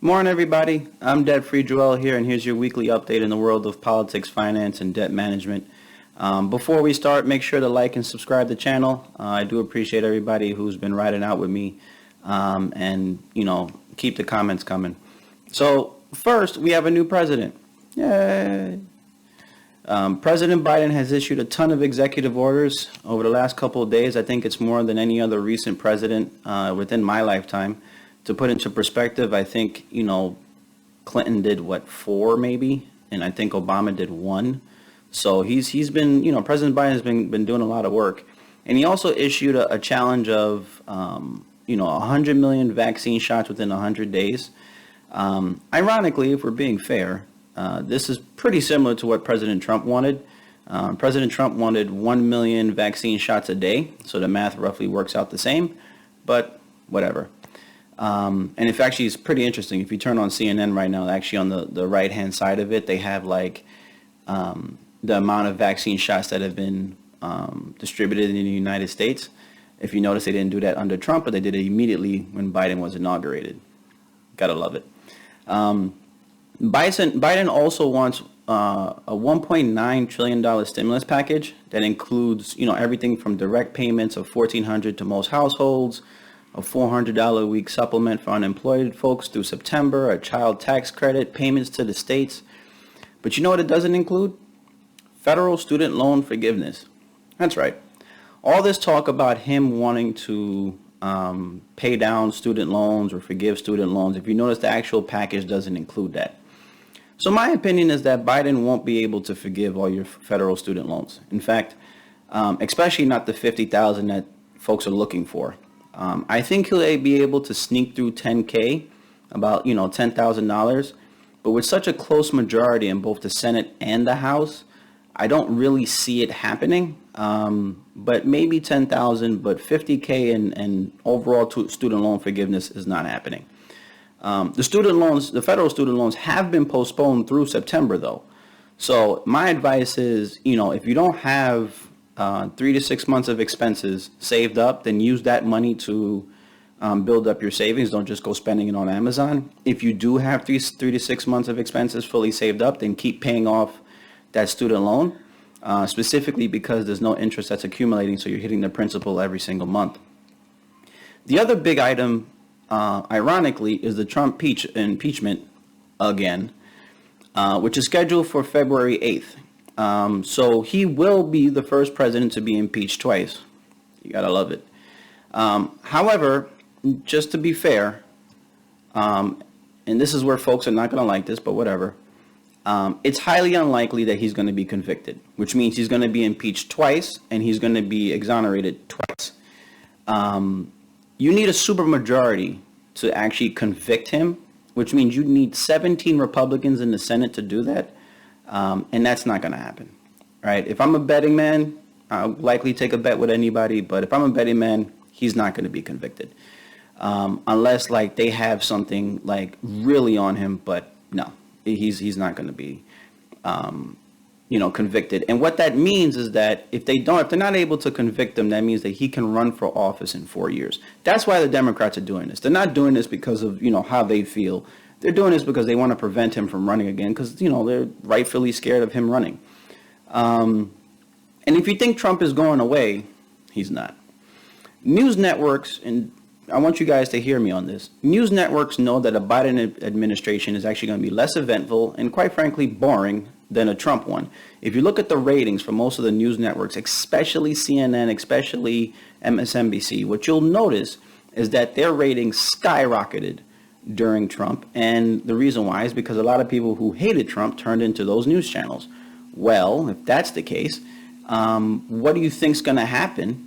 Morning, everybody. I'm Debt-Free Joel here, and here's your weekly update in the world of politics, finance, and debt management. Before we start, make sure to like and subscribe to the channel. I do appreciate everybody who's been riding out with me, and keep the comments coming. So first, we have a new president. Yay! President Biden has issued a ton of executive orders over the last couple of days. I think it's more than any other recent president within my lifetime. To put into perspective, I think, Clinton did, 4 maybe? And I think Obama did 1. So he's been, President Biden has been doing a lot of work. And he also issued a challenge of, 100 million vaccine shots within 100 days. Ironically, if we're being fair, this is pretty similar to what President Trump wanted. President Trump wanted 1 million vaccine shots a day. So the math roughly works out the same, but whatever. And in fact, it's pretty interesting. If you turn on CNN right now, actually on the right-hand side of it, they have the amount of vaccine shots that have been distributed in the United States. If you notice, they didn't do that under Trump, but they did it immediately when Biden was inaugurated. Gotta love it. Biden also wants a $1.9 trillion stimulus package that includes, everything from direct payments of $1,400 to most households, a $400 a week supplement for unemployed folks through September, a child tax credit, payments to the states. But you know what it doesn't include? Federal student loan forgiveness. That's right. All this talk about him wanting to pay down student loans or forgive student loans, if you notice, the actual package doesn't include that. So my opinion is that Biden won't be able to forgive all your federal student loans. In fact, especially not the $50,000 that folks are looking for. I think he'll be able to sneak through $10K, about, $10,000. But with such a close majority in both the Senate and the House, I don't really see it happening. But maybe 10,000, but 50K and overall student loan forgiveness is not happening. The federal student loans have been postponed through September, though. So my advice is, if you don't have 3 to 6 months of expenses saved up, then use that money to build up your savings. Don't just go spending it on Amazon. If you do have 3 to 6 months of expenses fully saved up, then keep paying off that student loan, specifically because there's no interest that's accumulating, so you're hitting the principal every single month. The other big item, ironically, is the Trump impeachment again, which is scheduled for February 8th. So he will be the first president to be impeached twice. You gotta love it. However, just to be fair, and this is where folks are not gonna like this, but whatever. It's highly unlikely that he's going to be convicted, which means he's going to be impeached twice and he's going to be exonerated twice. You need a supermajority to actually convict him, which means you need 17 Republicans in the Senate to do that. And that's not going to happen, right? If I'm a betting man, I'll likely take a bet with anybody. But if I'm a betting man, he's not going to be convicted. Unless they have something really on him. But no, he's not going to be, convicted. And what that means is that if they're not able to convict him, that means that he can run for office in 4 years. That's why the Democrats are doing this. They're not doing this because of, how they feel. They're doing this because they want to prevent him from running again because, they're rightfully scared of him running. And if you think Trump is going away, he's not. News networks, and I want you guys to hear me on this. News networks know that a Biden administration is actually going to be less eventful and, quite frankly, boring than a Trump one. If you look at the ratings for most of the news networks, especially CNN, especially MSNBC, what you'll notice is that their ratings skyrocketed during Trump. And the reason why is because a lot of people who hated Trump turned into those news channels. Well, if that's the case, what do you think's going to happen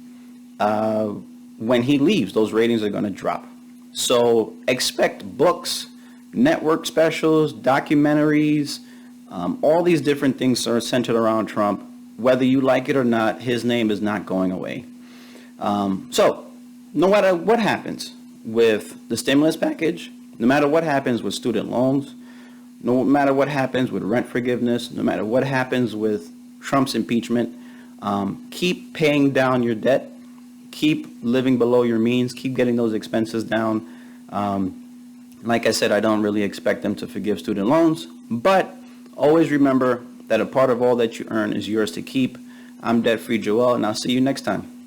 when he leaves? Those ratings are going to drop. So expect books, network specials, documentaries, all these different things are centered around Trump. Whether you like it or not, his name is not going away. So no matter what happens with the stimulus package, no matter what happens with student loans, no matter what happens with rent forgiveness, no matter what happens with Trump's impeachment, keep paying down your debt, keep living below your means, keep getting those expenses down. Like I said, I don't really expect them to forgive student loans, but always remember that a part of all that you earn is yours to keep. I'm debt-free Joel, and I'll see you next time.